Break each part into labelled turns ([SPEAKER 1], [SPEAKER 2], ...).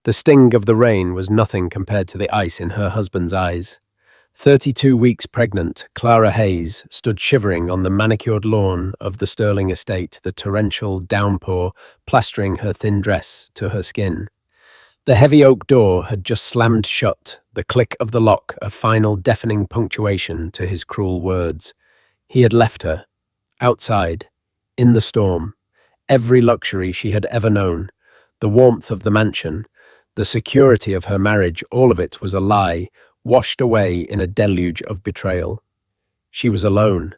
[SPEAKER 1] The sting of the rain was nothing compared to the ice in her husband's eyes. 32 weeks pregnant, Clara Hayes stood shivering on the manicured lawn of the Sterling estate, the torrential downpour plastering her thin dress to her skin. The heavy oak door had just slammed shut, the click of the lock a final deafening punctuation to his cruel words. He had left her, outside, in the storm, every luxury she had ever known, the warmth of the mansion, the security of her marriage, all of it was a lie, washed away in a deluge of betrayal. She was alone,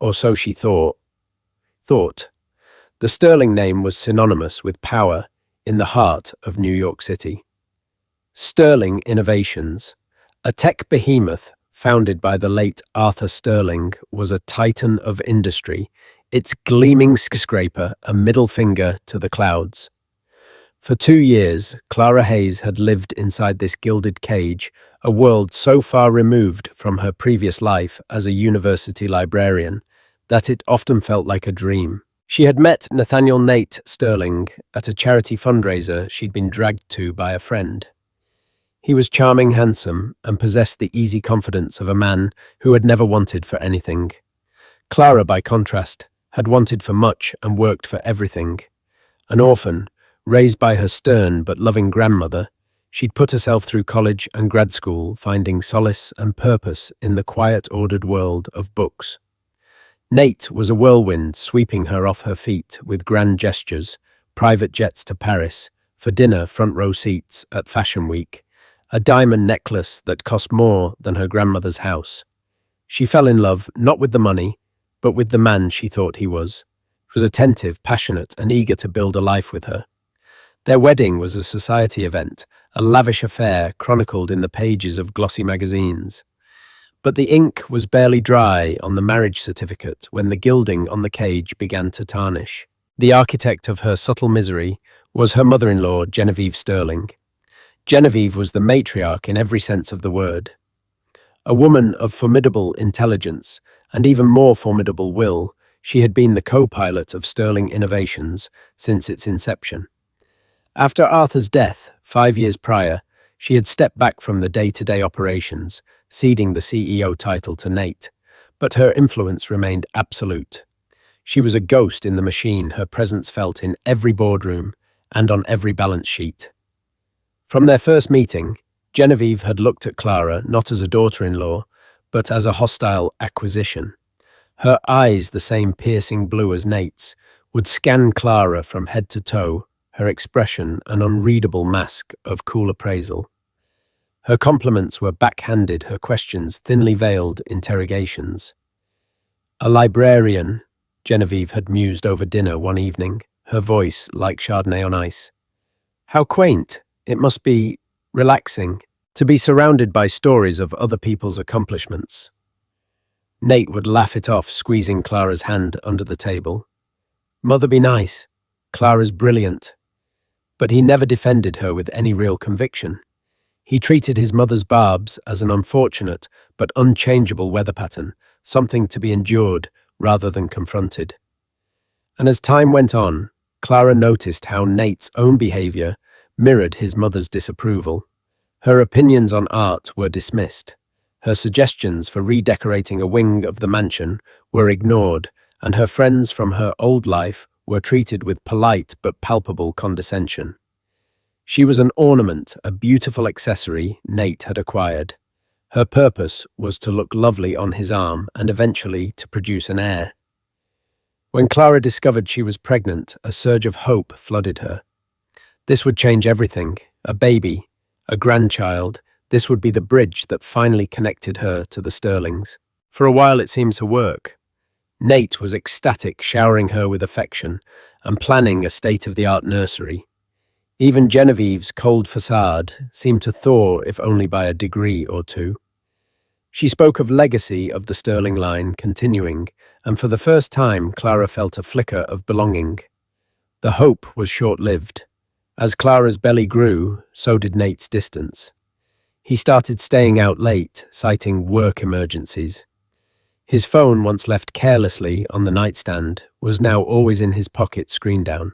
[SPEAKER 1] or so she thought. The Sterling name was synonymous with power in the heart of New York City. Sterling Innovations, a tech behemoth founded by the late Arthur Sterling, was a titan of industry, its gleaming skyscraper a middle finger to the clouds. For 2 years, Clara Hayes had lived inside this gilded cage, a world so far removed from her previous life as a university librarian that it often felt like a dream. She had met Nathaniel Nate Sterling at a charity fundraiser she'd been dragged to by a friend. He was charming, handsome, and possessed the easy confidence of a man who had never wanted for anything. Clara, by contrast, had wanted for much and worked for everything. An orphan, raised by her stern but loving grandmother, she'd put herself through college and grad school, finding solace and purpose in the quiet, ordered world of books. Nate was a whirlwind, sweeping her off her feet with grand gestures, private jets to Paris, for dinner front row seats at Fashion Week, a diamond necklace that cost more than her grandmother's house. She fell in love not with the money, but with the man she thought he was. He was attentive, passionate, and eager to build a life with her. Their wedding was a society event, a lavish affair chronicled in the pages of glossy magazines. But the ink was barely dry on the marriage certificate when the gilding on the cage began to tarnish. The architect of her subtle misery was her mother-in-law, Genevieve Sterling. Genevieve was the matriarch in every sense of the word. A woman of formidable intelligence and even more formidable will, she had been the co-pilot of Sterling Innovations since its inception. After Arthur's death, 5 years prior, she had stepped back from the day-to-day operations, ceding the CEO title to Nate, but her influence remained absolute. She was a ghost in the machine, her presence felt in every boardroom and on every balance sheet. From their first meeting, Genevieve had looked at Clara not as a daughter-in-law, but as a hostile acquisition. Her eyes, the same piercing blue as Nate's, would scan Clara from head to toe, her expression an unreadable mask of cool appraisal. Her compliments were backhanded, her questions thinly veiled interrogations. A librarian, Genevieve had mused over dinner one evening, her voice like Chardonnay on ice. How quaint, it must be relaxing to be surrounded by stories of other people's accomplishments. Nate would laugh it off, squeezing Clara's hand under the table. Mother be nice, Clara's brilliant. But he never defended her with any real conviction. He treated his mother's barbs as an unfortunate but unchangeable weather pattern, something to be endured rather than confronted. And as time went on, Clara noticed how Nate's own behavior mirrored his mother's disapproval. Her opinions on art were dismissed. Her suggestions for redecorating a wing of the mansion were ignored, and her friends from her old life were treated with polite but palpable condescension. She was an ornament, a beautiful accessory Nate had acquired. Her purpose was to look lovely on his arm and eventually to produce an heir. When Clara discovered she was pregnant, a surge of hope flooded her. This would change everything. A baby, a grandchild, this would be the bridge that finally connected her to the Sterlings. For a while it seemed to work. Nate was ecstatic, showering her with affection and planning a state-of-the-art nursery. Even Genevieve's cold facade seemed to thaw, if only by a degree or two. She spoke of legacy of the Sterling line continuing, and for the first time Clara felt a flicker of belonging. The hope was short-lived. As Clara's belly grew, so did Nate's distance. He started staying out late, citing work emergencies. His phone, once left carelessly on the nightstand, was now always in his pocket, screen down.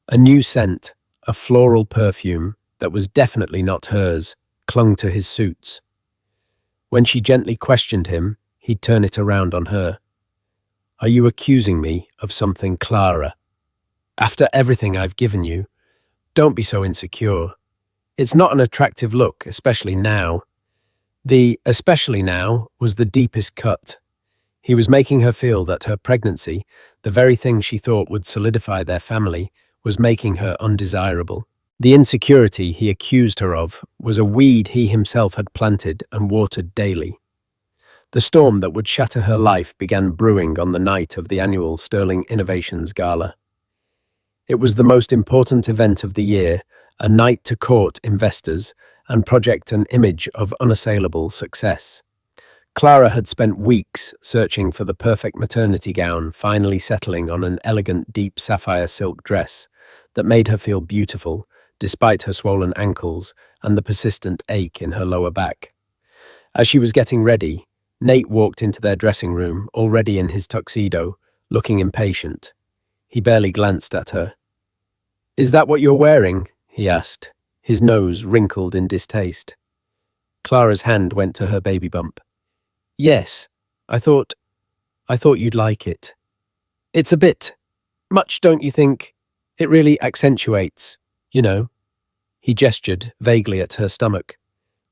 [SPEAKER 1] A new scent, a floral perfume, that was definitely not hers, clung to his suits. When she gently questioned him, he'd turn it around on her. Are you accusing me of something, Clara? After everything I've given you, don't be so insecure. It's not an attractive look, especially now. The especially now was the deepest cut. He was making her feel that her pregnancy, the very thing she thought would solidify their family, was making her undesirable. The insecurity he accused her of was a weed he himself had planted and watered daily. The storm that would shatter her life began brewing on the night of the annual Sterling Innovations Gala. It was the most important event of the year, a night to court investors and project an image of unassailable success. Clara had spent weeks searching for the perfect maternity gown, finally settling on an elegant deep sapphire silk dress that made her feel beautiful, despite her swollen ankles and the persistent ache in her lower back. As she was getting ready, Nate walked into their dressing room, already in his tuxedo, looking impatient. He barely glanced at her. Is that what you're wearing? He asked, his nose wrinkled in distaste. Clara's hand went to her baby bump. Yes, I thought you'd like it. It's a bit much, don't you think? It really accentuates, you know. He gestured vaguely at her stomach.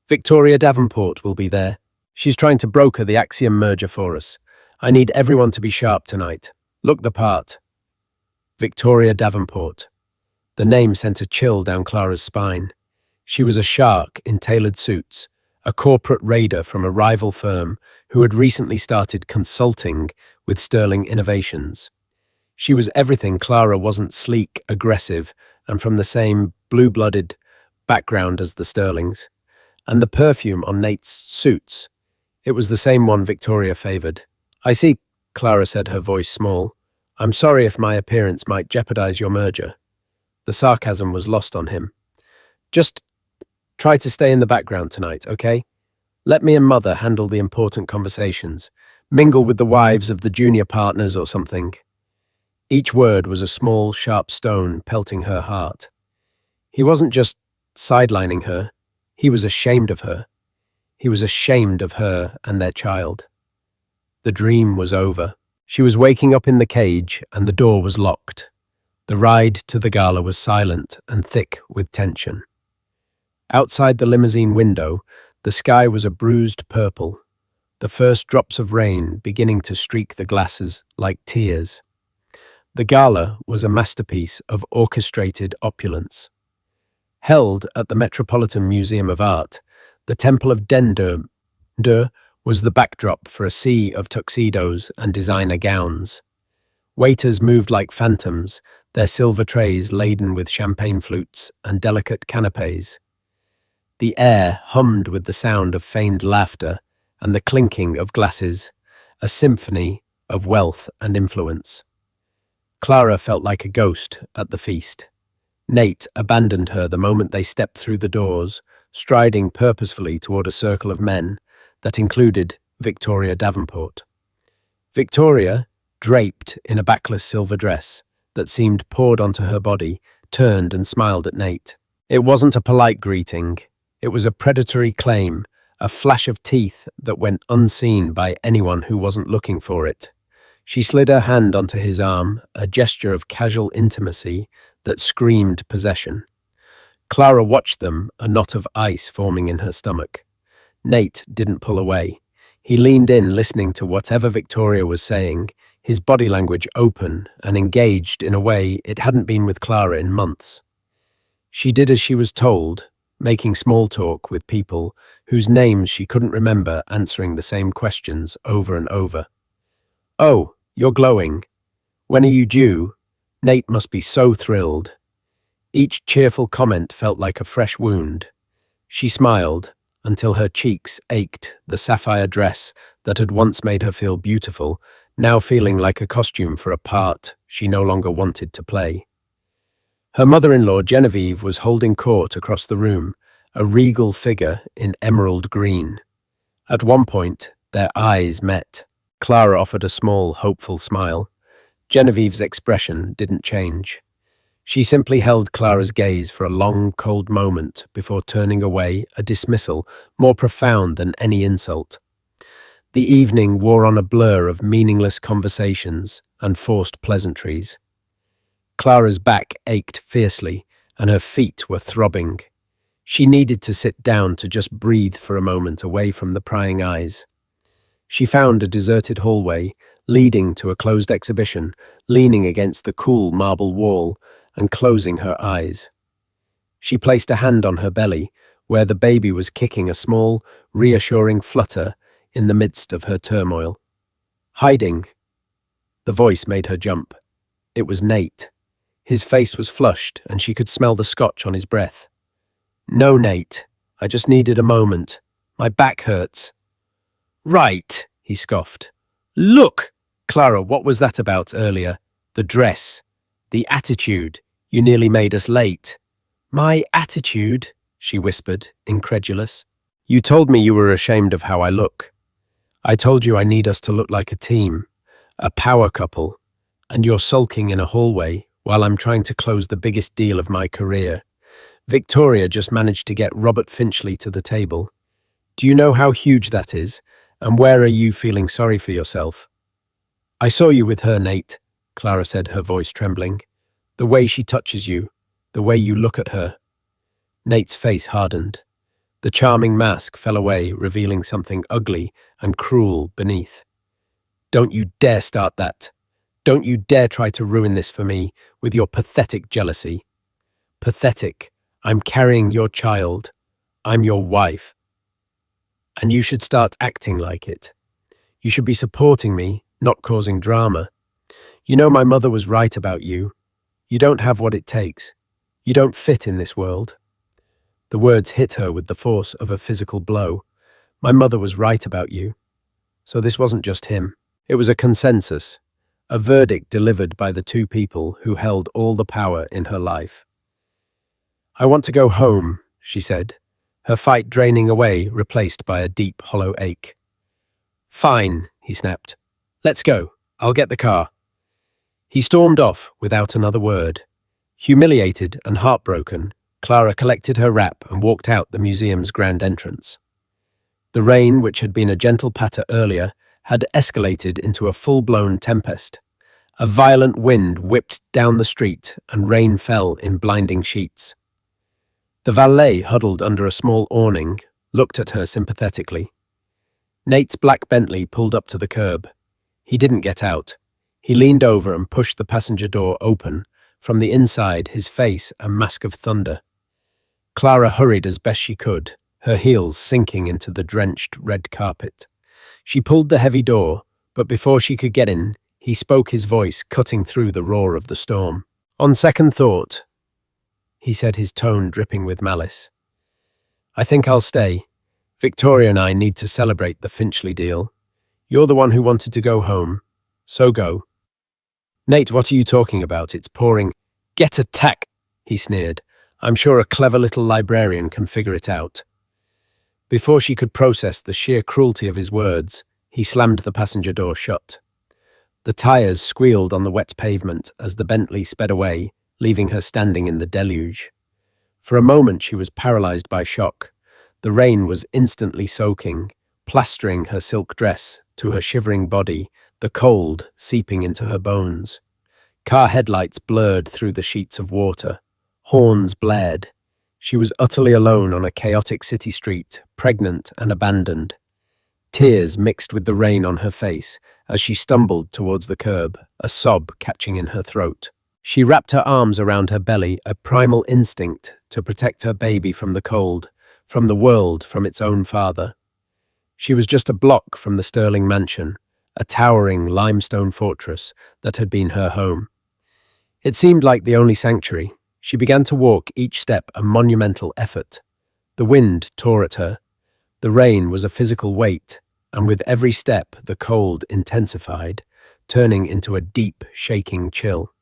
[SPEAKER 1] Victoria Davenport will be there. She's trying to broker the Axiom merger for us. I need everyone to be sharp tonight. Look the part. Victoria Davenport. The name sent a chill down Clara's spine. She was a shark in tailored suits, a corporate raider from a rival firm who had recently started consulting with Sterling Innovations. She was everything Clara wasn't: sleek, aggressive, and from the same blue-blooded background as the Sterlings. And the perfume on Nate's suits, it was the same one Victoria favored. I see, Clara said, her voice small. I'm sorry if my appearance might jeopardize your merger. The sarcasm was lost on him. Just try to stay in the background tonight, okay? Let me and Mother handle the important conversations. Mingle with the wives of the junior partners or something. Each word was a small, sharp stone pelting her heart. He wasn't just sidelining her. He was ashamed of her. He was ashamed of her and their child. The dream was over. She was waking up in the cage and the door was locked. The ride to the gala was silent and thick with tension. Outside the limousine window, the sky was a bruised purple, the first drops of rain beginning to streak the glasses like tears. The gala was a masterpiece of orchestrated opulence. Held at the Metropolitan Museum of Art, the Temple of Dender was the backdrop for a sea of tuxedos and designer gowns. Waiters moved like phantoms, their silver trays laden with champagne flutes and delicate canapes. The air hummed with the sound of feigned laughter and the clinking of glasses, a symphony of wealth and influence. Clara felt like a ghost at the feast. Nate abandoned her the moment they stepped through the doors, striding purposefully toward a circle of men that included Victoria Davenport. Victoria, draped in a backless silver dress that seemed poured onto her body, turned and smiled at Nate. It wasn't a polite greeting. It was a predatory claim, a flash of teeth that went unseen by anyone who wasn't looking for it. She slid her hand onto his arm, a gesture of casual intimacy that screamed possession. Clara watched them, a knot of ice forming in her stomach. Nate didn't pull away. He leaned in, listening to whatever Victoria was saying, his body language open and engaged in a way it hadn't been with Clara in months. She did as she was told, making small talk with people whose names she couldn't remember, answering the same questions over and over. Oh, you're glowing. When are you due? Nate must be so thrilled. Each cheerful comment felt like a fresh wound. She smiled until her cheeks ached, the sapphire dress that had once made her feel beautiful, now feeling like a costume for a part she no longer wanted to play. Her mother-in-law, Genevieve, was holding court across the room, a regal figure in emerald green. At one point, their eyes met. Clara offered a small, hopeful smile. Genevieve's expression didn't change. She simply held Clara's gaze for a long, cold moment before turning away, a dismissal more profound than any insult. The evening wore on a blur of meaningless conversations and forced pleasantries. Clara's back ached fiercely, and her feet were throbbing. She needed to sit down to just breathe for a moment away from the prying eyes. She found a deserted hallway leading to a closed exhibition, leaning against the cool marble wall and closing her eyes. She placed a hand on her belly, where the baby was kicking a small, reassuring flutter in the midst of her turmoil. Hiding. The voice made her jump. It was Nate. His face was flushed, and she could smell the scotch on his breath. "No, Nate. I just needed a moment. My back hurts." "Right," he scoffed. "Look! Clara, what was that about earlier? The dress. The attitude. You nearly made us late." "My attitude?" she whispered, incredulous. "You told me you were ashamed of how I look. I told you I need us to look like a team, a power couple, and you're sulking in a hallway while I'm trying to close the biggest deal of my career. Victoria just managed to get Robert Finchley to the table. Do you know how huge that is? And where are you feeling sorry for yourself?" "I saw you with her, Nate," Clara said, her voice trembling. "The way she touches you, the way you look at her." Nate's face hardened. The charming mask fell away, revealing something ugly and cruel beneath. "Don't you dare start that. Don't you dare try to ruin this for me with your pathetic jealousy." "Pathetic. I'm carrying your child. I'm your wife. And you should start acting like it. You should be supporting me, not causing drama. You know my mother was right about you. You don't have what it takes. You don't fit in this world." The words hit her with the force of a physical blow. My mother was right about you. So this wasn't just him. It was a consensus, a verdict delivered by the two people who held all the power in her life. "I want to go home," she said, her fight draining away, replaced by a deep, hollow ache. "Fine," he snapped. "Let's go. I'll get the car." He stormed off without another word. Humiliated and heartbroken, Clara collected her wrap and walked out the museum's grand entrance. The rain, which had been a gentle patter earlier, had escalated into a full-blown tempest. A violent wind whipped down the street and rain fell in blinding sheets. The valet, huddled under a small awning, looked at her sympathetically. Nate's black Bentley pulled up to the curb. He didn't get out. He leaned over and pushed the passenger door open, from the inside his face a mask of thunder. Clara hurried as best she could, her heels sinking into the drenched red carpet. She pulled the heavy door, but before she could get in, he spoke, his voice cutting through the roar of the storm. "On second thought," he said, his tone dripping with malice, "I think I'll stay. Victoria and I need to celebrate the Finchley deal. You're the one who wanted to go home, so go." "Nate, what are you talking about? It's pouring." "Get a tack," he sneered. "I'm sure a clever little librarian can figure it out." Before she could process the sheer cruelty of his words, he slammed the passenger door shut. The tires squealed on the wet pavement as the Bentley sped away, leaving her standing in the deluge. For a moment she was paralyzed by shock. The rain was instantly soaking, plastering her silk dress to her shivering body, the cold seeping into her bones. Car headlights blurred through the sheets of water. Horns blared. She was utterly alone on a chaotic city street, pregnant and abandoned. Tears mixed with the rain on her face as she stumbled towards the curb, a sob catching in her throat. She wrapped her arms around her belly, a primal instinct to protect her baby from the cold, from the world, from its own father. She was just a block from the Sterling mansion, a towering limestone fortress that had been her home. It seemed like the only sanctuary. She began to walk, each step a monumental effort. The wind tore at her. The rain was a physical weight, and with every step the cold intensified, turning into a deep, shaking chill.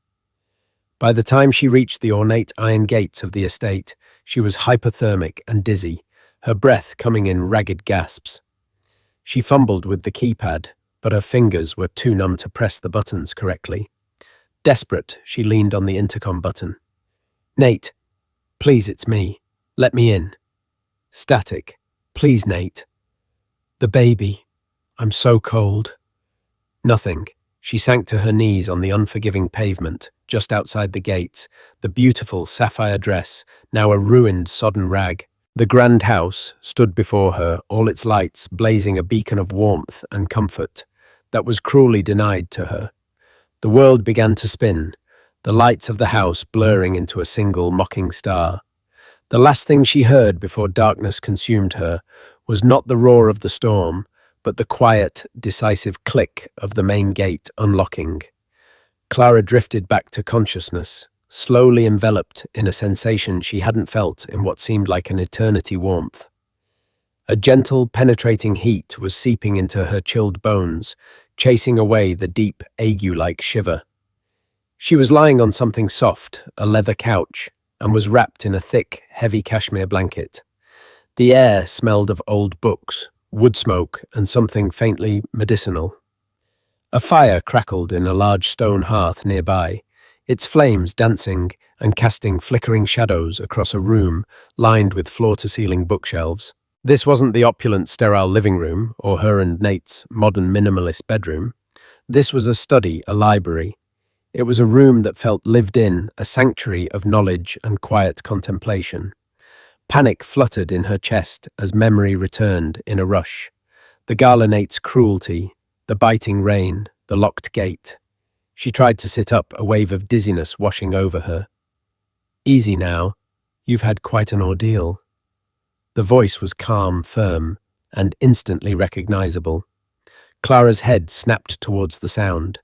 [SPEAKER 1] By the time she reached the ornate iron gates of the estate, she was hypothermic and dizzy, her breath coming in ragged gasps. She fumbled with the keypad, but her fingers were too numb to press the buttons correctly. Desperate, she leaned on the intercom button. Nate, please, it's me. Let me in. Static. Please, Nate. The baby. I'm so cold. Nothing. She sank to her knees on the unforgiving pavement, just outside the gates, the beautiful sapphire dress, now a ruined, sodden rag. The grand house stood before her, all its lights blazing a beacon of warmth and comfort that was cruelly denied to her. The world began to spin, the lights of the house blurring into a single mocking star. The last thing she heard before darkness consumed her was not the roar of the storm, but the quiet, decisive click of the main gate unlocking. Clara drifted back to consciousness, slowly enveloped in a sensation she hadn't felt in what seemed like an eternity warmth. A gentle, penetrating heat was seeping into her chilled bones, chasing away the deep, ague-like shiver. She was lying on something soft, a leather couch, and was wrapped in a thick, heavy cashmere blanket. The air smelled of old books, wood smoke, and something faintly medicinal. A fire crackled in a large stone hearth nearby, its flames dancing and casting flickering shadows across a room lined with floor-to-ceiling bookshelves. This wasn't the opulent, sterile living room or her and Nate's modern minimalist bedroom. This was a study, a library. It was a room that felt lived in, a sanctuary of knowledge and quiet contemplation. Panic fluttered in her chest as memory returned in a rush. The gala Nate's cruelty, the biting rain, the locked gate. She tried to sit up, a wave of dizziness washing over her. Easy now. You've had quite an ordeal. The voice was calm, firm, and instantly recognizable. Clara's head snapped towards the sound.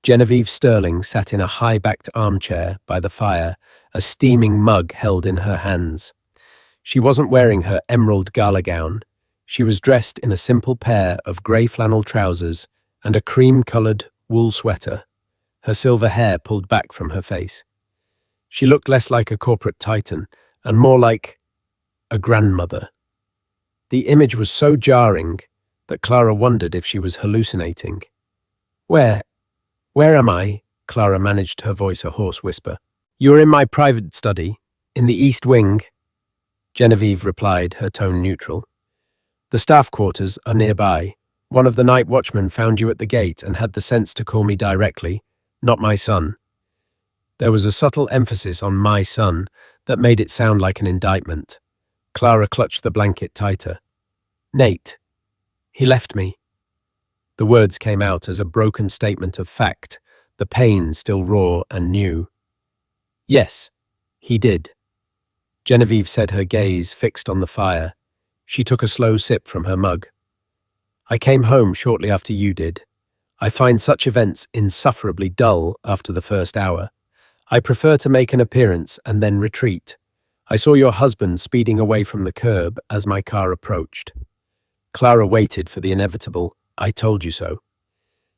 [SPEAKER 1] Genevieve Sterling sat in a high-backed armchair by the fire, a steaming mug held in her hands. She wasn't wearing her emerald gala gown. She was dressed in a simple pair of grey flannel trousers and a cream-coloured wool sweater, her silver hair pulled back from her face. She looked less like a corporate titan and more like a grandmother. The image was so jarring that Clara wondered if she was hallucinating. Where am I? Clara managed her voice a hoarse whisper. You're in my private study, in the East Wing, Genevieve replied, her tone neutral. The staff quarters are nearby. One of the night watchmen found you at the gate and had the sense to call me directly, not my son. There was a subtle emphasis on my son that made it sound like an indictment. Clara clutched the blanket tighter. Nate. He left me. The words came out as a broken statement of fact, the pain still raw and new. Yes, he did. Genevieve said, her gaze fixed on the fire. She took a slow sip from her mug. I came home shortly after you did. I find such events insufferably dull after the first hour. I prefer to make an appearance and then retreat. I saw your husband speeding away from the curb as my car approached. Clara waited for the inevitable, I told you so.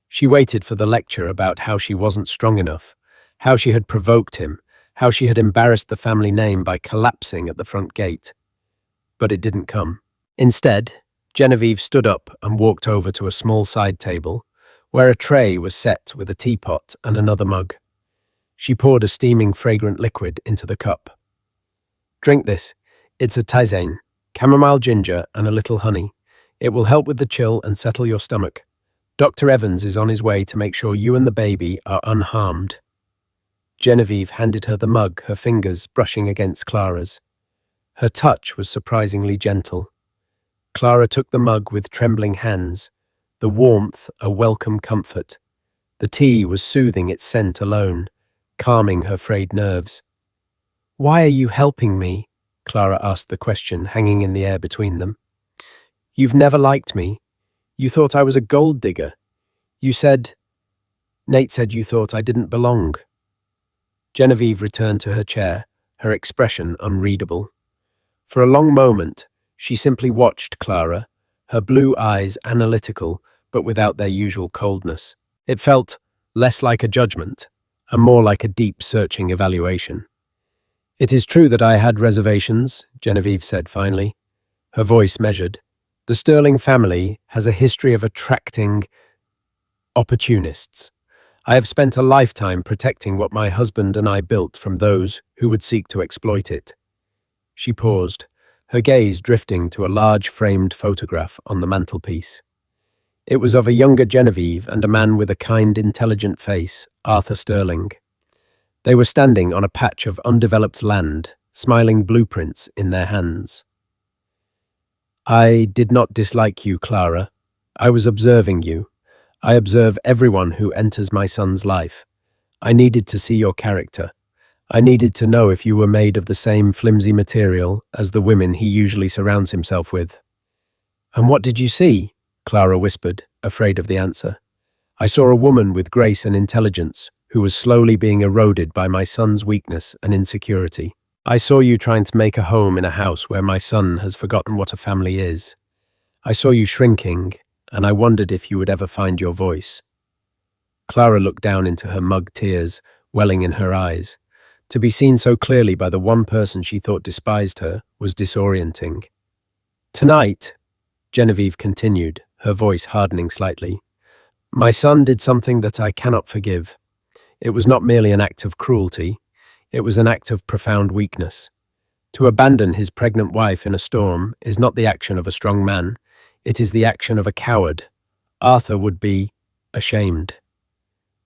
[SPEAKER 1] She waited for the lecture about how she wasn't strong enough, how she had provoked him, how she had embarrassed the family name by collapsing at the front gate. But it didn't come. Instead, Genevieve stood up and walked over to a small side table, where a tray was set with a teapot and another mug. She poured a steaming, fragrant liquid into the cup. Drink this. It's a tisane, chamomile ginger and a little honey. It will help with the chill and settle your stomach. Dr. Evans is on his way to make sure you and the baby are unharmed. Genevieve handed her the mug, her fingers brushing against Clara's. Her touch was surprisingly gentle. Clara took the mug with trembling hands, the warmth a welcome comfort. The tea was soothing, its scent alone, calming her frayed nerves. Why are you helping me? Clara asked the question, hanging in the air between them. You've never liked me. You thought I was a gold digger. Nate said you thought I didn't belong. Genevieve returned to her chair, her expression unreadable. For a long moment, she simply watched Clara, her blue eyes analytical, but without their usual coldness. It felt less like a judgment, and more like a deep, searching evaluation. It is true that I had reservations, Genevieve said finally, her voice measured. The Sterling family has a history of attracting opportunists. I have spent a lifetime protecting what my husband and I built from those who would seek to exploit it. She paused, her gaze drifting to a large framed photograph on the mantelpiece. It was of a younger Genevieve and a man with a kind, intelligent face, Arthur Sterling. They were standing on a patch of undeveloped land, smiling blueprints in their hands. I did not dislike you, Clara. I was observing you. I observe everyone who enters my son's life. I needed to see your character. I needed to know if you were made of the same flimsy material as the women he usually surrounds himself with. And what did you see? Clara whispered, afraid of the answer. I saw a woman with grace and intelligence who was slowly being eroded by my son's weakness and insecurity. I saw you trying to make a home in a house where my son has forgotten what a family is. I saw you shrinking, and I wondered if you would ever find your voice. Clara looked down into her mug, tears welling in her eyes. To be seen so clearly by the one person she thought despised her was disorienting. Tonight, Genevieve continued, her voice hardening slightly, my son did something that I cannot forgive. It was not merely an act of cruelty, it was an act of profound weakness. To abandon his pregnant wife in a storm is not the action of a strong man, it is the action of a coward. Arthur would be ashamed.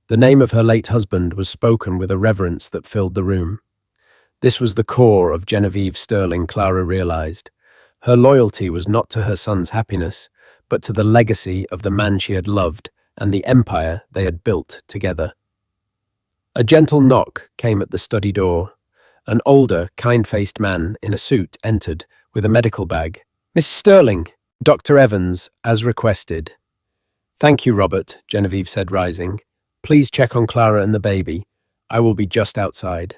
[SPEAKER 1] The name of her late husband was spoken with a reverence that filled the room. This was the core of Genevieve Sterling, Clara realized. Her loyalty was not to her son's happiness, but to the legacy of the man she had loved and the empire they had built together. A gentle knock came at the study door. An older, kind-faced man in a suit entered with a medical bag. Mrs. Sterling, Dr. Evans, as requested. Thank you, Robert, Genevieve said, rising. Please check on Clara and the baby. I will be just outside.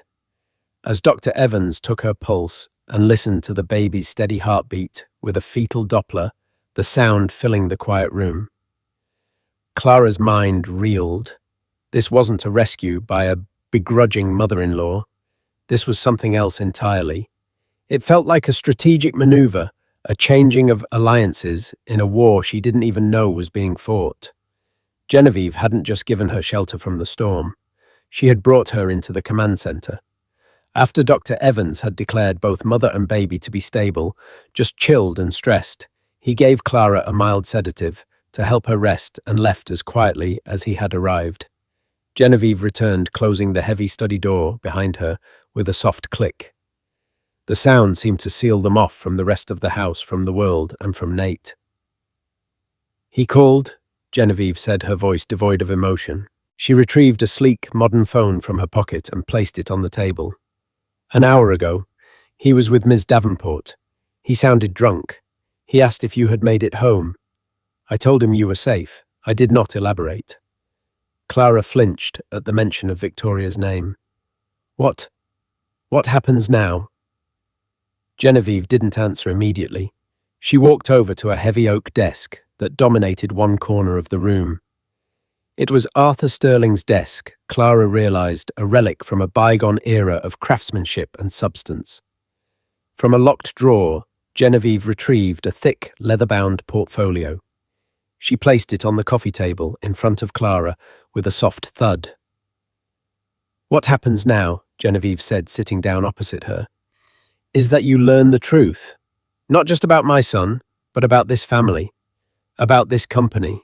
[SPEAKER 1] As Dr. Evans took her pulse and listened to the baby's steady heartbeat with a fetal Doppler, the sound filling the quiet room, Clara's mind reeled. This wasn't a rescue by a begrudging mother-in-law. This was something else entirely. It felt like a strategic maneuver, a changing of alliances in a war she didn't even know was being fought. Genevieve hadn't just given her shelter from the storm. She had brought her into the command center. After Dr. Evans had declared both mother and baby to be stable, just chilled and stressed, he gave Clara a mild sedative to help her rest and left as quietly as he had arrived. Genevieve returned, closing the heavy study door behind her with a soft click. The sound seemed to seal them off from the rest of the house, from the world, and from Nate. He called, Genevieve said, her voice devoid of emotion. She retrieved a sleek, modern phone from her pocket and placed it on the table. An hour ago, he was with Ms. Davenport. He sounded drunk. He asked if you had made it home. I told him you were safe. I did not elaborate. Clara flinched at the mention of Victoria's name. What happens now? Genevieve didn't answer immediately. She walked over to a heavy oak desk that dominated one corner of the room. It was Arthur Sterling's desk, Clara realized, a relic from a bygone era of craftsmanship and substance. From a locked drawer, Genevieve retrieved a thick, leather-bound portfolio. She placed it on the coffee table in front of Clara with a soft thud. What happens now, Genevieve said, sitting down opposite her, is that you learn the truth. Not just about my son, but about this family, about this company.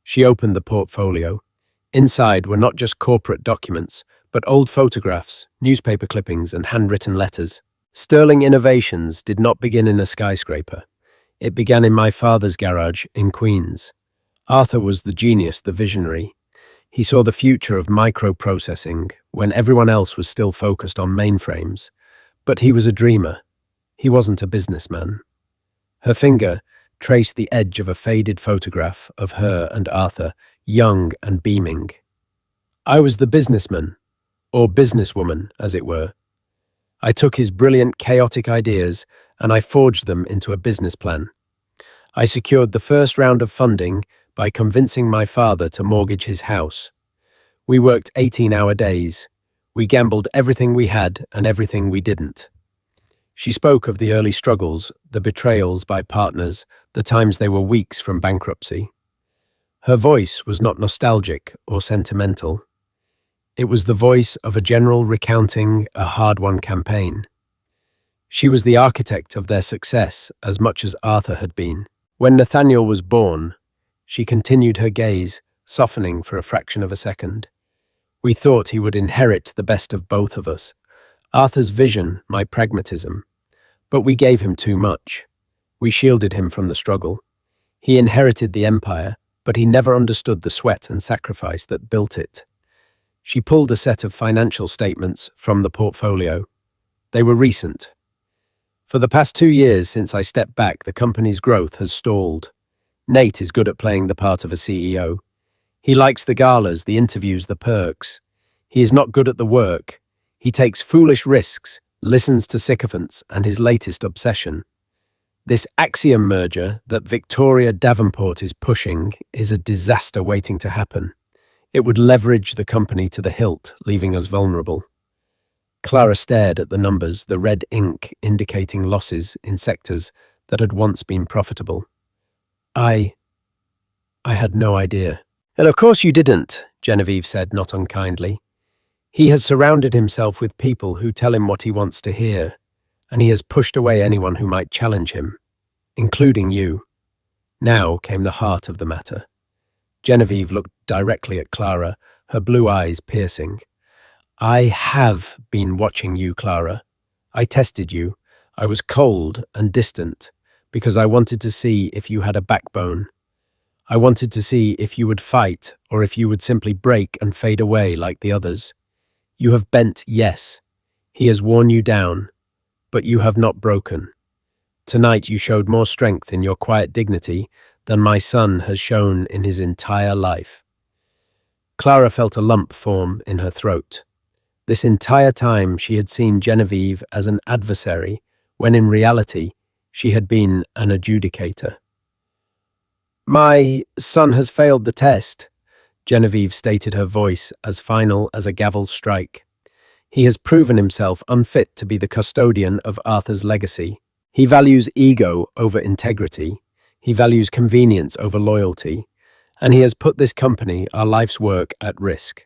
[SPEAKER 1] She opened the portfolio. Inside were not just corporate documents, but old photographs, newspaper clippings, and handwritten letters. Sterling Innovations did not begin in a skyscraper. It began in my father's garage in Queens. Arthur was the genius, the visionary. He saw the future of microprocessing when everyone else was still focused on mainframes. But he was a dreamer. He wasn't a businessman. Her finger traced the edge of a faded photograph of her and Arthur, young and beaming. I was the businessman, or businesswoman, as it were. I took his brilliant, chaotic ideas and I forged them into a business plan. I secured the first round of funding by convincing my father to mortgage his house. We worked 18-hour days. We gambled everything we had and everything we didn't. She spoke of the early struggles, the betrayals by partners, the times they were weeks from bankruptcy. Her voice was not nostalgic or sentimental. It was the voice of a general recounting a hard-won campaign. She was the architect of their success as much as Arthur had been. When Nathaniel was born, she continued her gaze, softening for a fraction of a second. We thought he would inherit the best of both of us. Arthur's vision, my pragmatism. But we gave him too much. We shielded him from the struggle. He inherited the empire, but he never understood the sweat and sacrifice that built it. She pulled a set of financial statements from the portfolio. They were recent. For the past 2 years since I stepped back, the company's growth has stalled. Nate is good at playing the part of a CEO. He likes the galas, the interviews, the perks. He is not good at the work. He takes foolish risks, listens to sycophants, and his latest obsession. This Axiom merger that Victoria Davenport is pushing is a disaster waiting to happen. It would leverage the company to the hilt, leaving us vulnerable. Clara stared at the numbers, the red ink indicating losses in sectors that had once been profitable. I had no idea. And of course you didn't, Genevieve said, not unkindly. He has surrounded himself with people who tell him what he wants to hear, and he has pushed away anyone who might challenge him, including you. Now came the heart of the matter. Genevieve looked directly at Clara, her blue eyes piercing. I have been watching you, Clara. I tested you. I was cold and distant because I wanted to see if you had a backbone. I wanted to see if you would fight or if you would simply break and fade away like the others. You have bent, yes. He has worn you down, but you have not broken. Tonight you showed more strength in your quiet dignity than my son has shown in his entire life. Clara felt a lump form in her throat. This entire time she had seen Genevieve as an adversary, when in reality she had been an adjudicator. My son has failed the test, Genevieve stated, her voice as final as a gavel's strike. He has proven himself unfit to be the custodian of Arthur's legacy. He values ego over integrity. He values convenience over loyalty. And he has put this company, our life's work, at risk.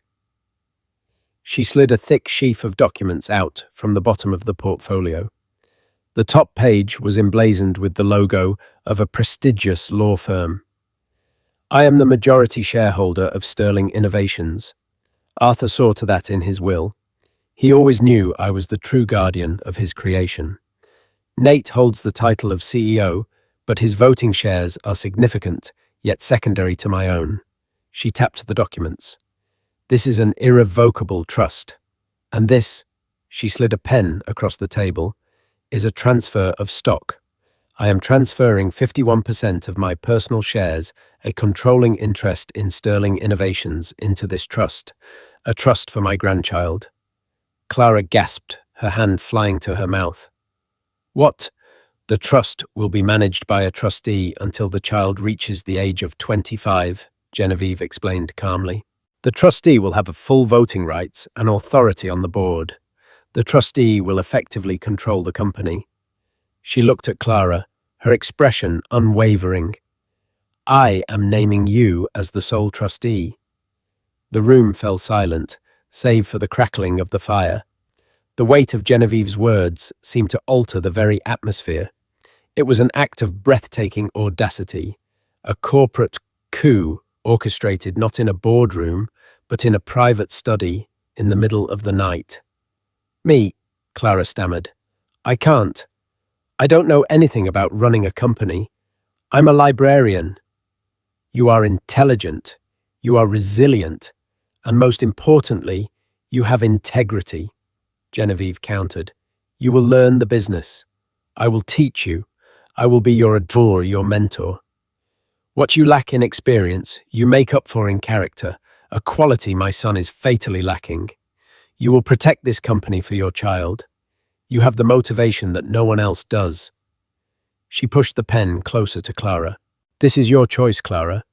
[SPEAKER 1] She slid a thick sheaf of documents out from the bottom of the portfolio. The top page was emblazoned with the logo of a prestigious law firm. I am the majority shareholder of Sterling Innovations. Arthur saw to that in his will. He always knew I was the true guardian of his creation. Nate holds the title of CEO, but his voting shares are significant, yet secondary to my own. She tapped the documents. This is an irrevocable trust. And this, she slid a pen across the table, is a transfer of stock. I am transferring 51% of my personal shares, a controlling interest in Sterling Innovations, into this trust, a trust for my grandchild. Clara gasped, her hand flying to her mouth. What? The trust will be managed by a trustee until the child reaches the age of 25, Genevieve explained calmly. The trustee will have full voting rights and authority on the board. The trustee will effectively control the company. She looked at Clara, her expression unwavering. I am naming you as the sole trustee. The room fell silent, save for the crackling of the fire. The weight of Genevieve's words seemed to alter the very atmosphere. It was an act of breathtaking audacity, a corporate coup orchestrated not in a boardroom, but in a private study in the middle of the night. Me, Clara stammered. I can't. I don't know anything about running a company. I'm a librarian. You are intelligent. You are resilient. And most importantly, you have integrity, Genevieve countered. You will learn the business. I will teach you. I will be your adorer, your mentor. What you lack in experience, you make up for in character, a quality my son is fatally lacking. You will protect this company for your child. You have the motivation that no one else does. She pushed the pen closer to Clara. This is your choice, Clara.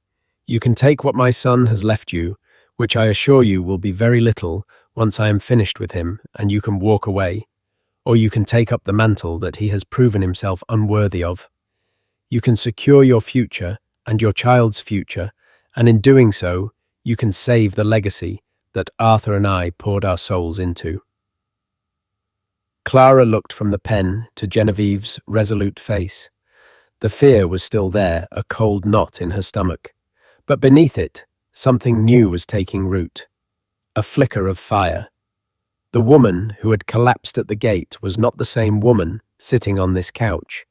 [SPEAKER 1] You can take what my son has left you, which I assure you will be very little once I am finished with him, and you can walk away. Or you can take up the mantle that he has proven himself unworthy of. You can secure your future and your child's future And in doing so, you can save the legacy that Arthur and I poured our souls into." Clara looked from the pen to Genevieve's resolute face. The fear was still there, a cold knot in her stomach. But beneath it, something new was taking root. A flicker of fire. The woman who had collapsed at the gate was not the same woman sitting on this couch.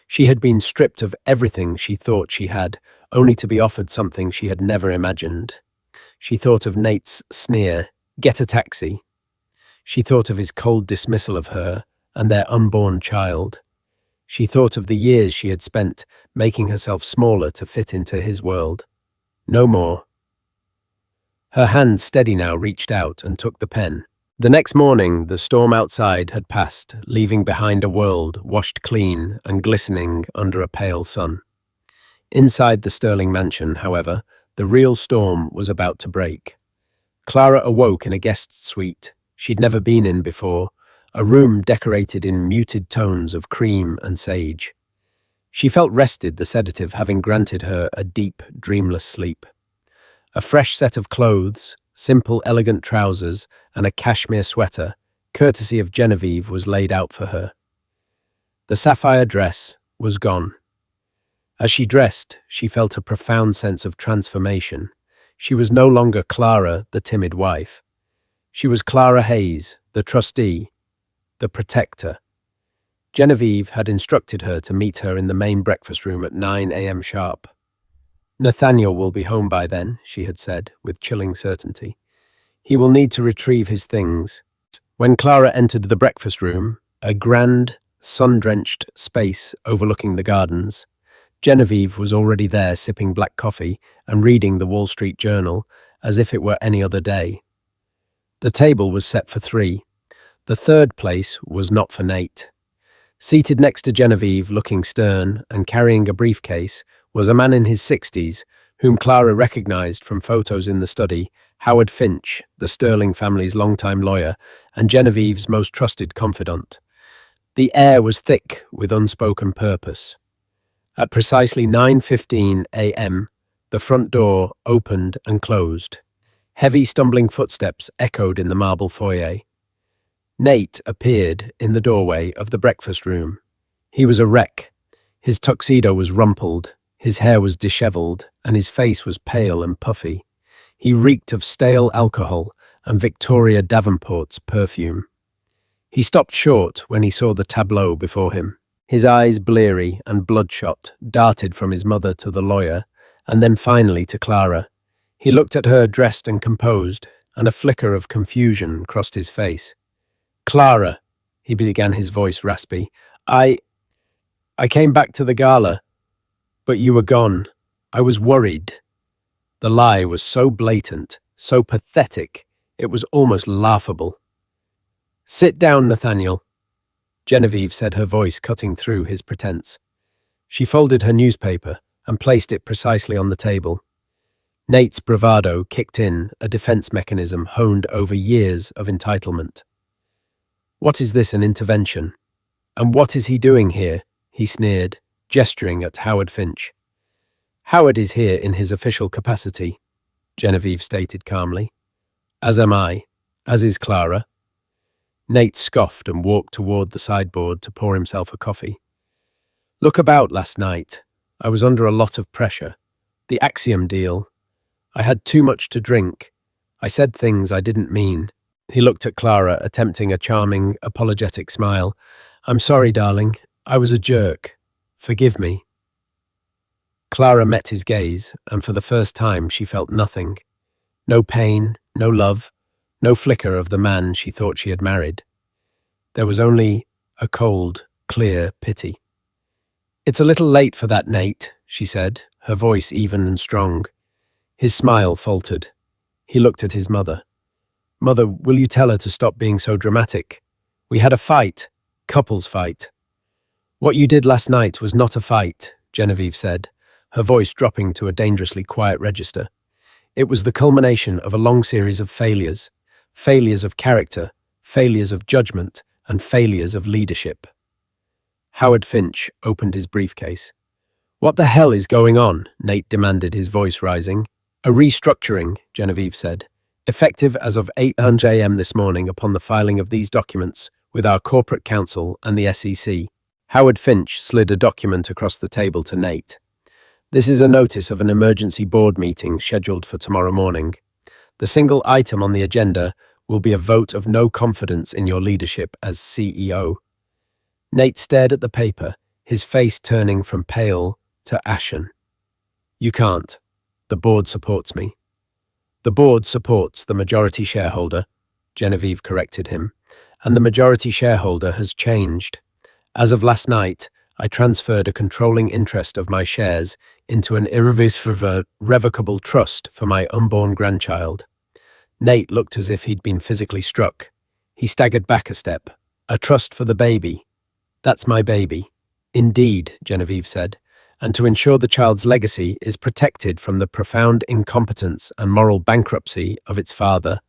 [SPEAKER 1] She had been stripped of everything she thought she had, only to be offered something she had never imagined. She thought of Nate's sneer, "Get a taxi." She thought of his cold dismissal of her and their unborn child. She thought of the years she had spent making herself smaller to fit into his world. No more. Her hand, steady now, reached out and took the pen. The next morning, the storm outside had passed, leaving behind a world washed clean and glistening under a pale sun. Inside the Sterling mansion, however, the real storm was about to break. Clara awoke in a guest suite she'd never been in before, a room decorated in muted tones of cream and sage. She felt rested, the sedative having granted her a deep, dreamless sleep. A fresh set of clothes, simple, elegant trousers, and a cashmere sweater, courtesy of Genevieve, was laid out for her. The sapphire dress was gone. As she dressed, she felt a profound sense of transformation. She was no longer Clara, the timid wife. She was Clara Hayes, the trustee, the protector. Genevieve had instructed her to meet her in the main breakfast room at 9 a.m. sharp. "Nathaniel will be home by then," she had said, with chilling certainty. "He will need to retrieve his things." When Clara entered the breakfast room, a grand, sun-drenched space overlooking the gardens, Genevieve was already there, sipping black coffee and reading the Wall Street Journal as if it were any other day. The table was set for 3. The third place was not for Nate. Seated next to Genevieve, looking stern and carrying a briefcase, was a man in his 60s, whom Clara recognized from photos in the study, Howard Finch, the Sterling family's longtime lawyer and Genevieve's most trusted confidant. The air was thick with unspoken purpose. At precisely 9:15 a.m., the front door opened and closed. Heavy, stumbling footsteps echoed in the marble foyer. Nate appeared in the doorway of the breakfast room. He was a wreck. His tuxedo was rumpled, his hair was disheveled, and his face was pale and puffy. He reeked of stale alcohol and Victoria Davenport's perfume. He stopped short when he saw the tableau before him. His eyes, bleary and bloodshot, darted from his mother to the lawyer, and then finally to Clara. He looked at her, dressed and composed, and a flicker of confusion crossed his face. "Clara," he began, his voice raspy, I came back to the gala, but you were gone. I was worried." The lie was so blatant, so pathetic, it was almost laughable. "Sit down, Nathaniel," Genevieve said, her voice cutting through his pretense. She folded her newspaper and placed it precisely on the table. Nate's bravado kicked in, a defense mechanism honed over years of entitlement. "What is this, an intervention? And what is he doing here?" he sneered, gesturing at Howard Finch. "Howard is here in his official capacity," Genevieve stated calmly. "As am I, as is Clara." Nate scoffed and walked toward the sideboard to pour himself a coffee. "Look about last night. I was under a lot of pressure. The Axiom deal. I had too much to drink. I said things I didn't mean." He looked at Clara, attempting a charming, apologetic smile. "I'm sorry, darling. I was a jerk. Forgive me." Clara met his gaze, and for the first time she felt nothing. No pain, no love, no flicker of the man she thought she had married. There was only a cold, clear pity. "It's a little late for that, Nate," she said, her voice even and strong. His smile faltered. He looked at his mother. "Mother, will you tell her to stop being so dramatic? We had a fight, couples fight." "What you did last night was not a fight," Genevieve said, her voice dropping to a dangerously quiet register. "It was the culmination of a long series of failures. Failures of character, failures of judgment, and failures of leadership." Howard Finch opened his briefcase. "What the hell is going on?" Nate demanded, his voice rising. A restructuring, Genevieve said, effective as of 8 a.m. this morning upon the filing of these documents with our corporate counsel and the SEC. Howard Finch slid a document across the table to Nate. This is a notice of an emergency board meeting scheduled for tomorrow morning. The single item on the agenda will be a vote of no confidence in your leadership as CEO. Nate stared at the paper, his face turning from pale to ashen. You can't. The board supports me. The board supports the majority shareholder, Genevieve corrected him, and the majority shareholder has changed. As of last night, I transferred a controlling interest of my shares into an irrevocable trust for my unborn grandchild. Nate looked as if he'd been physically struck. He staggered back a step. A trust for the baby. That's my baby. Indeed, Genevieve said, and to ensure the child's legacy is protected from the profound incompetence and moral bankruptcy of its father.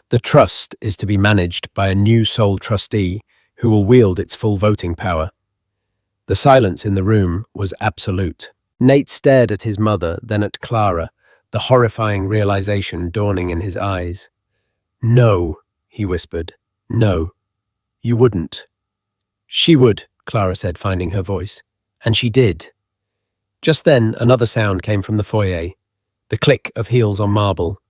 [SPEAKER 1] The trust is to be managed by a new sole trustee who will wield its full voting power. The silence in the room was absolute. Nate stared at his mother, then at Clara, the horrifying realization dawning in his eyes. No, he whispered. No, you wouldn't. She would, Clara said, finding her voice. And she did. Just then, another sound came from the foyer, the click of heels on marble.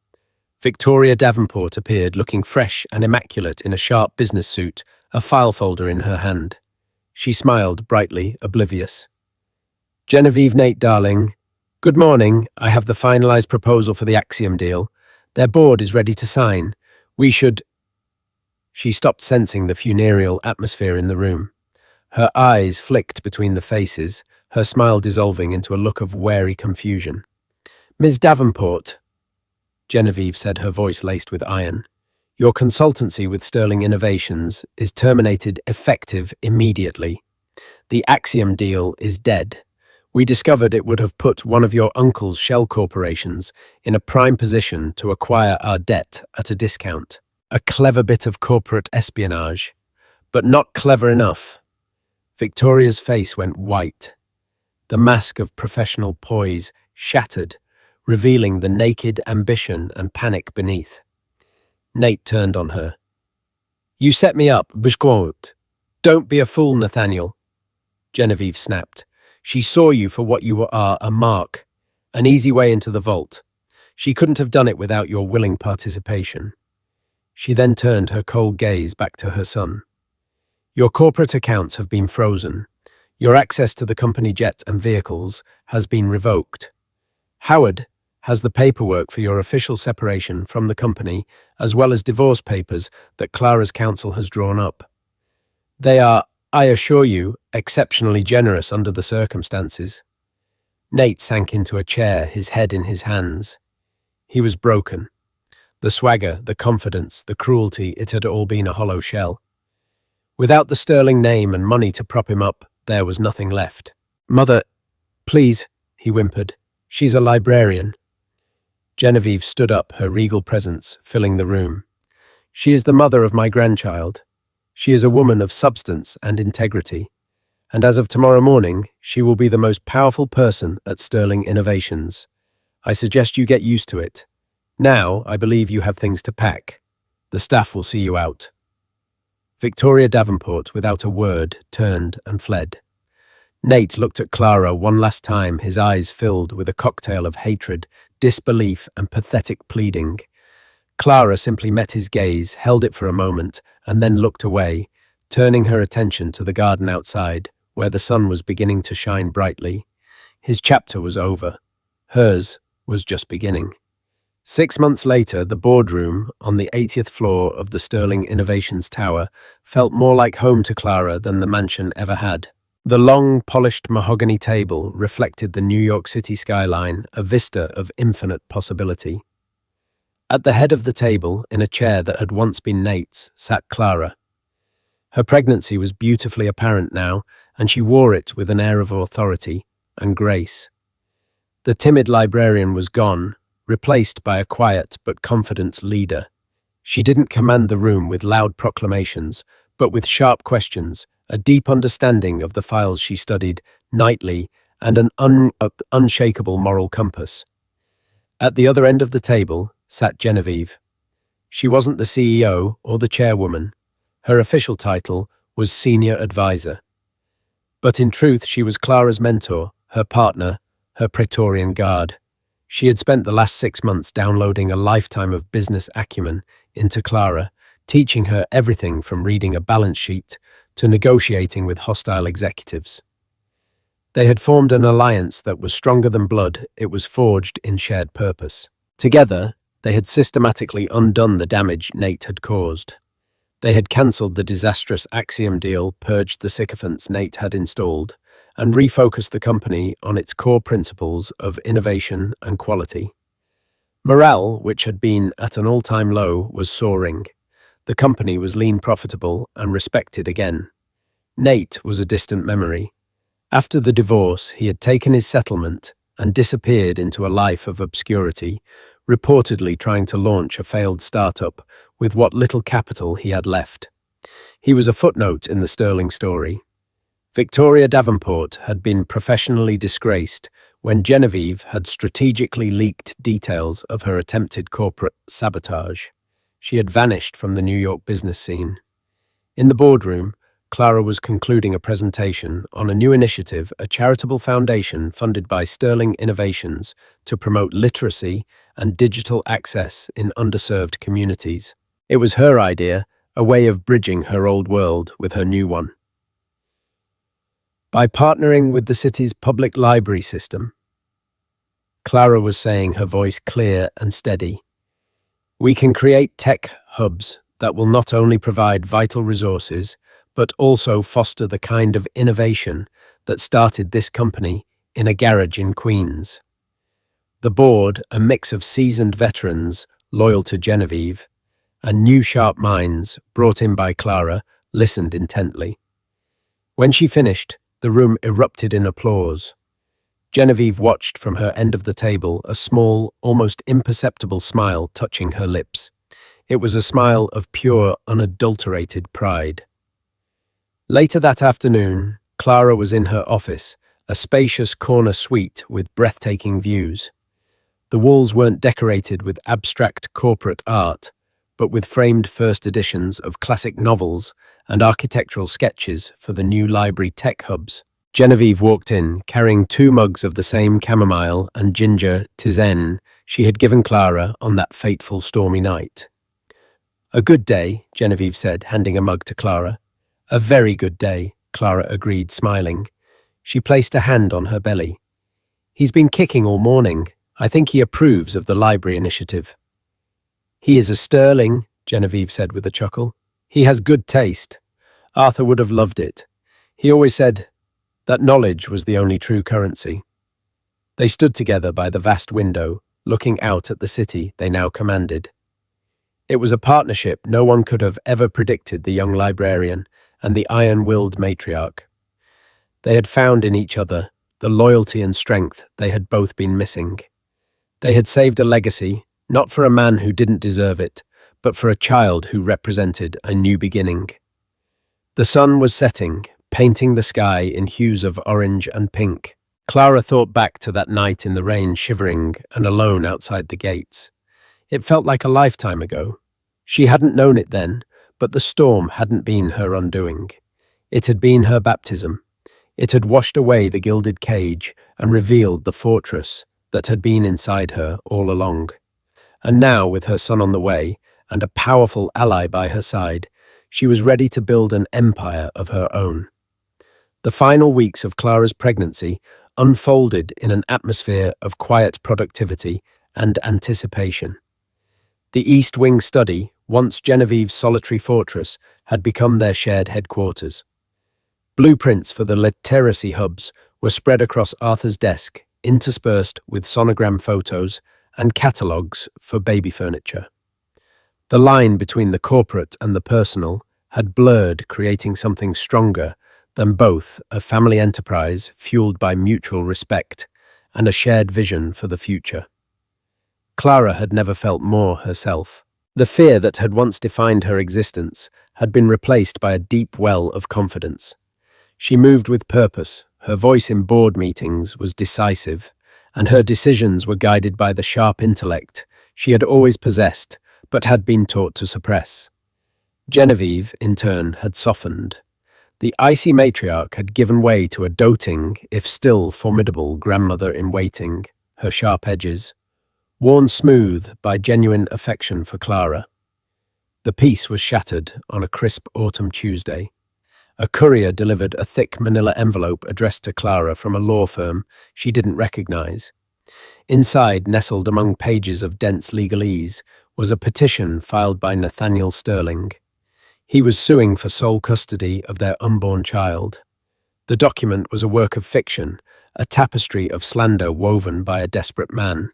[SPEAKER 1] Victoria Davenport appeared, looking fresh and immaculate in a sharp business suit, a file folder in her hand. She smiled brightly, oblivious. Genevieve, Nate, darling. Good morning. I have the finalized proposal for the Axiom deal. Their board is ready to sign. We should... She stopped, sensing the funereal atmosphere in the room. Her eyes flicked between the faces, her smile dissolving into a look of wary confusion. Ms. Davenport, Genevieve said, her voice laced with iron, your consultancy with Sterling Innovations is terminated effective immediately. The Axiom deal is dead. We discovered it would have put one of your uncle's shell corporations in a prime position to acquire our debt at a discount. A clever bit of corporate espionage, but not clever enough. Victoria's face went white. The mask of professional poise shattered, revealing the naked ambition and panic beneath. Nate turned on her. You set me up, Bisquot. Don't be a fool, Nathaniel. Genevieve snapped. She saw you for what you are, a mark, an easy way into the vault. She couldn't have done it without your willing participation. She then turned her cold gaze back to her son. Your corporate accounts have been frozen. Your access to the company jet and vehicles has been revoked. Howard has the paperwork for your official separation from the company, as well as divorce papers that Clara's counsel has drawn up. They are, I assure you, exceptionally generous under the circumstances. Nate sank into a chair, his head in his hands. He was broken. The swagger, the confidence, the cruelty, it had all been a hollow shell. Without the Sterling name and money to prop him up, there was nothing left. Mother, please, he whimpered. She's a librarian. Genevieve stood up, her regal presence filling the room. She is the mother of my grandchild. She is a woman of substance and integrity. And as of tomorrow morning, she will be the most powerful person at Sterling Innovations. I suggest you get used to it. Now, I believe you have things to pack. The staff will see you out. Victoria Davenport, without a word, turned and fled. Nate looked at Clara one last time, his eyes filled with a cocktail of hatred, disbelief, and pathetic pleading. Clara simply met his gaze, held it for a moment, and then looked away, turning her attention to the garden outside, where the sun was beginning to shine brightly. His chapter was over. Hers was just beginning. 6 months later, the boardroom on the 80th floor of the Sterling Innovations Tower felt more like home to Clara than the mansion ever had. The long, polished mahogany table reflected the New York City skyline, a vista of infinite possibility. At the head of the table, in a chair that had once been Nate's, sat Clara. Her pregnancy was beautifully apparent now, and she wore it with an air of authority and grace. The timid librarian was gone, replaced by a quiet but confident leader. She didn't command the room with loud proclamations, but with sharp questions, a deep understanding of the files she studied nightly, and an unshakable moral compass. At the other end of the table sat Genevieve. She wasn't the CEO or the chairwoman. Her official title was Senior Advisor. But in truth, she was Clara's mentor, her partner, her Praetorian Guard. She had spent the last 6 months downloading a lifetime of business acumen into Clara, teaching her everything from reading a balance sheet to negotiating with hostile executives. They had formed an alliance that was stronger than blood. It was forged in shared purpose. Together, they had systematically undone the damage Nate had caused. They had cancelled the disastrous Axiom deal, purged the sycophants Nate had installed, and refocused the company on its core principles of innovation and quality. Morale, which had been at an all-time low, was soaring. The company was lean, profitable, and respected again. Nate was a distant memory. After the divorce, he had taken his settlement and disappeared into a life of obscurity, reportedly trying to launch a failed startup with what little capital he had left. He was a footnote in the Sterling story. Victoria Davenport had been professionally disgraced when Genevieve had strategically leaked details of her attempted corporate sabotage. She had vanished from the New York business scene. In the boardroom, Clara was concluding a presentation on a new initiative, a charitable foundation funded by Sterling Innovations to promote literacy and digital access in underserved communities. It was her idea, a way of bridging her old world with her new one. By partnering with the city's public library system, Clara was saying, her voice clear and steady, we can create tech hubs that will not only provide vital resources, but also foster the kind of innovation that started this company in a garage in Queens. The board, a mix of seasoned veterans loyal to Genevieve and new sharp minds brought in by Clara, listened intently. When she finished, the room erupted in applause. Genevieve watched from her end of the table, a small, almost imperceptible smile touching her lips. It was a smile of pure, unadulterated pride. Later that afternoon, Clara was in her office, a spacious corner suite with breathtaking views. The walls weren't decorated with abstract corporate art, but with framed first editions of classic novels and architectural sketches for the new library tech hubs. Genevieve walked in, carrying 2 mugs of the same chamomile and ginger tisane she had given Clara on that fateful stormy night. A good day, Genevieve said, handing a mug to Clara. A very good day, Clara agreed, smiling. She placed a hand on her belly. He's been kicking all morning. I think he approves of the library initiative. He is a sterling, Genevieve said with a chuckle. He has good taste. Arthur would have loved it. He always said that knowledge was the only true currency. They stood together by the vast window, looking out at the city they now commanded. It was a partnership no one could have ever predicted, the young librarian and the iron-willed matriarch. They had found in each other the loyalty and strength they had both been missing. They had saved a legacy, not for a man who didn't deserve it, but for a child who represented a new beginning. The sun was setting, painting the sky in hues of orange and pink. Clara thought back to that night in the rain, shivering and alone outside the gates. It felt like a lifetime ago. She hadn't known it then, but the storm hadn't been her undoing. It had been her baptism. It had washed away the gilded cage and revealed the fortress that had been inside her all along. And now, with her son on the way and a powerful ally by her side, she was ready to build an empire of her own. The final weeks of Clara's pregnancy unfolded in an atmosphere of quiet productivity and anticipation. The East Wing study, once Genevieve's solitary fortress, had become their shared headquarters. Blueprints for the literacy hubs were spread across Arthur's desk, interspersed with sonogram photos and catalogues for baby furniture. The line between the corporate and the personal had blurred, creating something stronger than both, a family enterprise fueled by mutual respect and a shared vision for the future. Clara had never felt more herself. The fear that had once defined her existence had been replaced by a deep well of confidence. She moved with purpose, her voice in board meetings was decisive, and her decisions were guided by the sharp intellect she had always possessed but had been taught to suppress. Genevieve, in turn, had softened. The icy matriarch had given way to a doting, if still formidable, grandmother-in-waiting, her sharp edges, worn smooth by genuine affection for Clara. The peace was shattered on a crisp autumn Tuesday. A courier delivered a thick manila envelope addressed to Clara from a law firm she didn't recognize. Inside, nestled among pages of dense legalese, was a petition filed by Nathaniel Sterling. He was suing for sole custody of their unborn child. The document was a work of fiction, a tapestry of slander woven by a desperate man.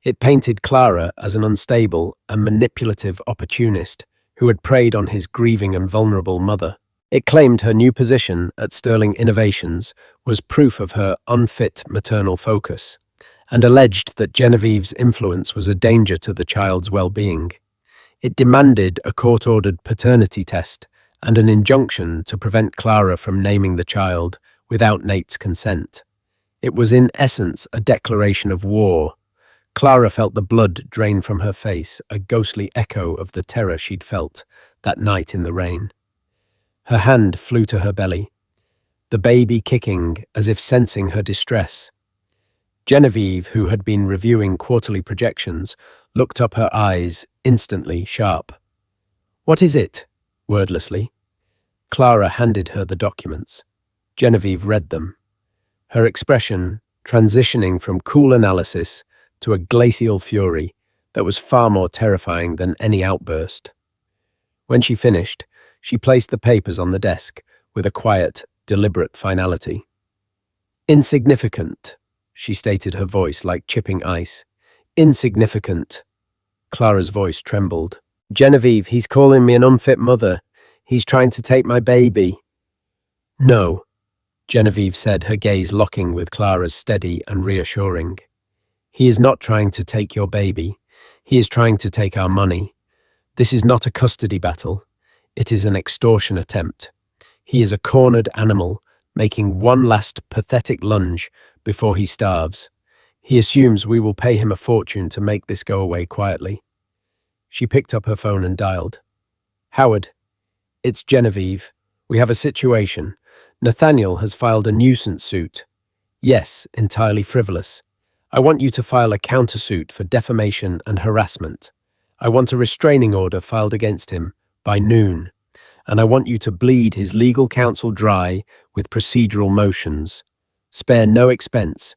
[SPEAKER 1] It painted Clara as an unstable and manipulative opportunist who had preyed on his grieving and vulnerable mother. It claimed her new position at Sterling Innovations was proof of her unfit maternal focus, and alleged that Genevieve's influence was a danger to the child's well-being. It demanded a court-ordered paternity test and an injunction to prevent Clara from naming the child without Nate's consent. It was in essence a declaration of war. Clara felt the blood drain from her face, a ghostly echo of the terror she'd felt that night in the rain. Her hand flew to her belly, the baby kicking as if sensing her distress. Genevieve, who had been reviewing quarterly projections, looked up, her eyes instantly sharp. "What is it?" Wordlessly. Clara handed her the documents. Genevieve read them, her expression transitioning from cool analysis to a glacial fury that was far more terrifying than any outburst. When she finished, she placed the papers on the desk with a quiet, deliberate finality. "Insignificant," she stated, her voice like chipping ice. "Insignificant." Clara's voice trembled. "Genevieve, he's calling me an unfit mother. He's trying to take my baby." "No," Genevieve said, her gaze locking with Clara's, steady and reassuring. "He is not trying to take your baby. He is trying to take our money. This is not a custody battle. It is an extortion attempt. He is a cornered animal, making one last pathetic lunge before he starves. He assumes we will pay him a fortune to make this go away quietly." She picked up her phone and dialed. "Howard, it's Genevieve. We have a situation. Nathaniel has filed a nuisance suit. Yes, entirely frivolous. I want you to file a countersuit for defamation and harassment. I want a restraining order filed against him by noon, and I want you to bleed his legal counsel dry with procedural motions. Spare no expense.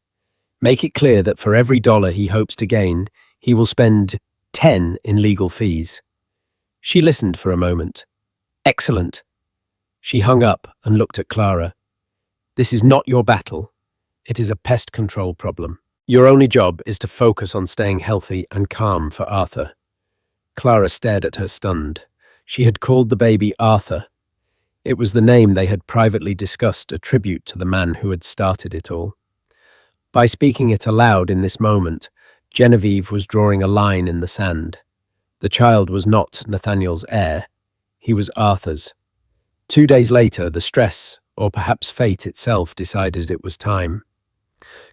[SPEAKER 1] Make it clear that for every $1 he hopes to gain, he will spend 10 in legal fees." She listened for a moment. "Excellent." She hung up and looked at Clara. "This is not your battle. It is a pest control problem. Your only job is to focus on staying healthy and calm for Arthur." Clara stared at her, stunned. She had called the baby Arthur. It was the name they had privately discussed, a tribute to the man who had started it all. By speaking it aloud in this moment, Genevieve was drawing a line in the sand. The child was not Nathaniel's heir. He was Arthur's. 2 days later, the stress, or perhaps fate itself, decided it was time.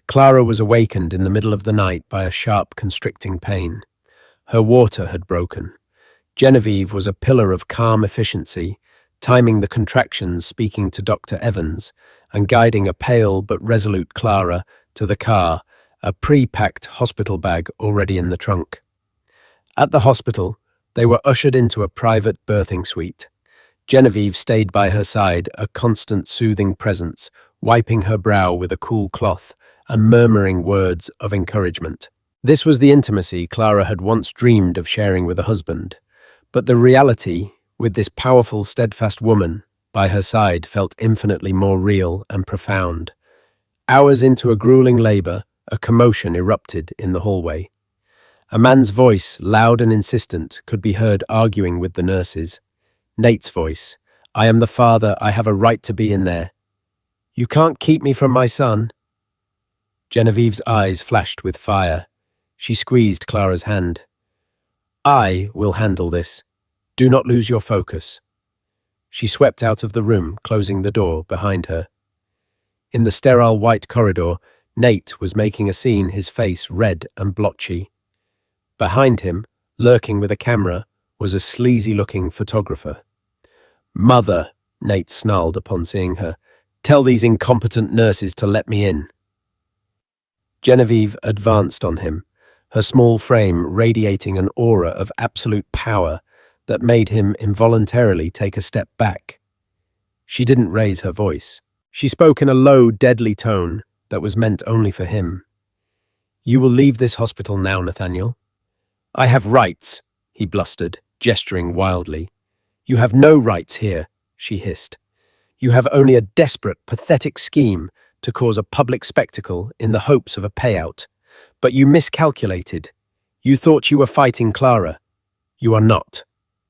[SPEAKER 1] Clara was awakened in the middle of the night by a sharp, constricting pain. Her water had broken. Genevieve was a pillar of calm efficiency, timing the contractions, speaking to Dr. Evans, and guiding a pale but resolute Clara to the car, a pre-packed hospital bag already in the trunk. At the hospital, they were ushered into a private birthing suite. Genevieve stayed by her side, a constant soothing presence, wiping her brow with a cool cloth and murmuring words of encouragement. This was the intimacy Clara had once dreamed of sharing with a husband, but the reality, with this powerful, steadfast woman by her side, felt infinitely more real and profound. Hours into a grueling labor, a commotion erupted in the hallway. A man's voice, loud and insistent, could be heard arguing with the nurses. Nate's voice. "I am the father. I have a right to be in there." "You can't keep me from my son." Genevieve's eyes flashed with fire. She squeezed Clara's hand. "I will handle this. Do not lose your focus." She swept out of the room, closing the door behind her. In the sterile white corridor, Nate was making a scene, his face red and blotchy. Behind him, lurking with a camera, was a sleazy-looking photographer. "Mother," Nate snarled upon seeing her, "tell these incompetent nurses to let me in." Genevieve advanced on him, her small frame radiating an aura of absolute power that made him involuntarily take a step back. She didn't raise her voice. She spoke in a low, deadly tone that was meant only for him. "You will leave this hospital now, Nathaniel." "I have rights," he blustered, gesturing wildly. "You have no rights here," she hissed. "You have only a desperate, pathetic scheme to cause a public spectacle in the hopes of a payout. But you miscalculated. You thought you were fighting Clara. You are not.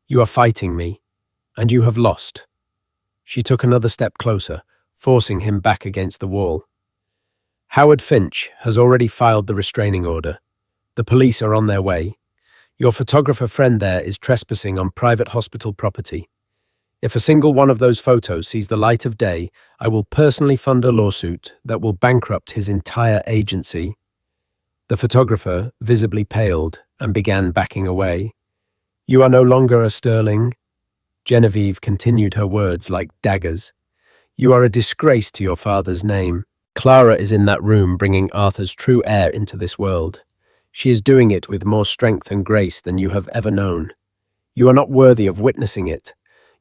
[SPEAKER 1] You are fighting me, and you have lost." She took another step closer, forcing him back against the wall. "Howard Finch has already filed the restraining order. The police are on their way. Your photographer friend there is trespassing on private hospital property. If a single one of those photos sees the light of day, I will personally fund a lawsuit that will bankrupt his entire agency." The photographer visibly paled and began backing away. "You are no longer a Sterling." Genevieve continued her words like daggers. "You are a disgrace to your father's name. Clara is in that room bringing Arthur's true heir into this world. She is doing it with more strength and grace than you have ever known. You are not worthy of witnessing it.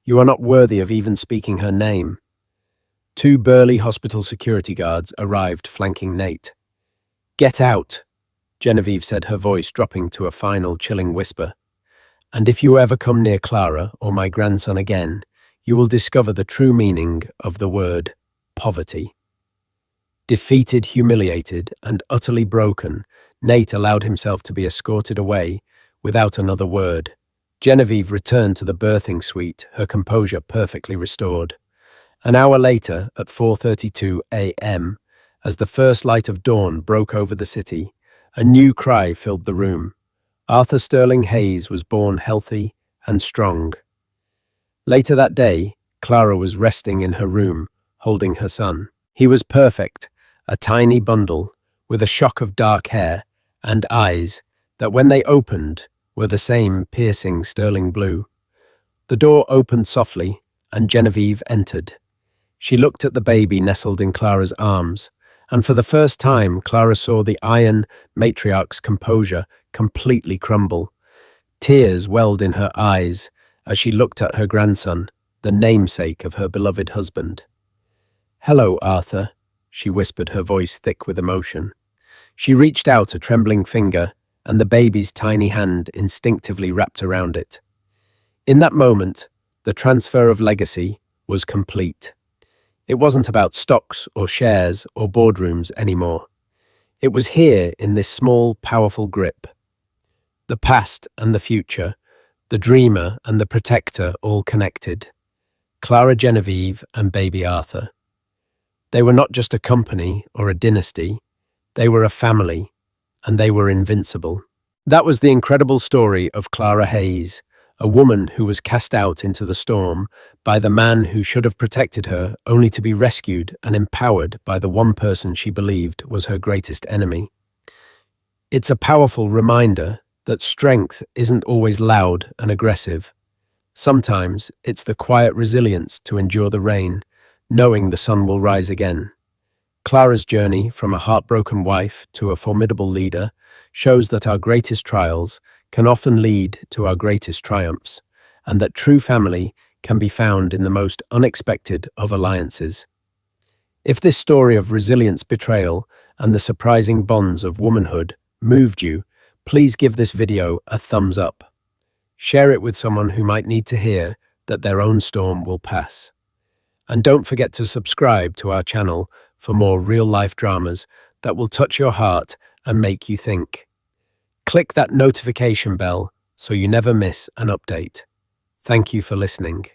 [SPEAKER 1] You are not worthy of even speaking her name." Two burly hospital security guards arrived flanking Nate. "Get out," Genevieve said, her voice dropping to a final, chilling whisper. "And if you ever come near Clara or my grandson again, you will discover the true meaning of the word poverty." Defeated, humiliated, and utterly broken, Nate allowed himself to be escorted away without another word. Genevieve returned to the birthing suite, her composure perfectly restored. An hour later, at 4:32 a.m., as the first light of dawn broke over the city, a new cry filled the room. Arthur Sterling Hayes was born healthy and strong. Later that day, Clara was resting in her room, holding her son. He was perfect, a tiny bundle, with a shock of dark hair and eyes that, when they opened, were the same piercing sterling blue. The door opened softly, and Genevieve entered. She looked at the baby nestled in Clara's arms, and for the first time, Clara saw the iron matriarch's composure completely crumble. Tears welled in her eyes as she looked at her grandson, the namesake of her beloved husband. "Hello, Arthur," she whispered, her voice thick with emotion. She reached out a trembling finger, and the baby's tiny hand instinctively wrapped around it. In that moment, the transfer of legacy was complete. It wasn't about stocks or shares or boardrooms anymore. It was here in this small, powerful grip. The past and the future, the dreamer and the protector all connected. Clara Genevieve and baby Arthur. They were not just a company or a dynasty, they were a family, and they were invincible. That was the incredible story of Clara Hayes, a woman who was cast out into the storm by the man who should have protected her, only to be rescued and empowered by the one person she believed was her greatest enemy. It's a powerful reminder that strength isn't always loud and aggressive. Sometimes it's the quiet resilience to endure the rain, knowing the sun will rise again. Clara's journey from a heartbroken wife to a formidable leader shows that our greatest trials can often lead to our greatest triumphs, and that true family can be found in the most unexpected of alliances. If this story of resilience, betrayal, and the surprising bonds of womanhood moved you, please give this video a thumbs up. Share it with someone who might need to hear that their own storm will pass. And don't forget to subscribe to our channel for more real-life dramas that will touch your heart and make you think. Click that notification bell so you never miss an update. Thank you for listening.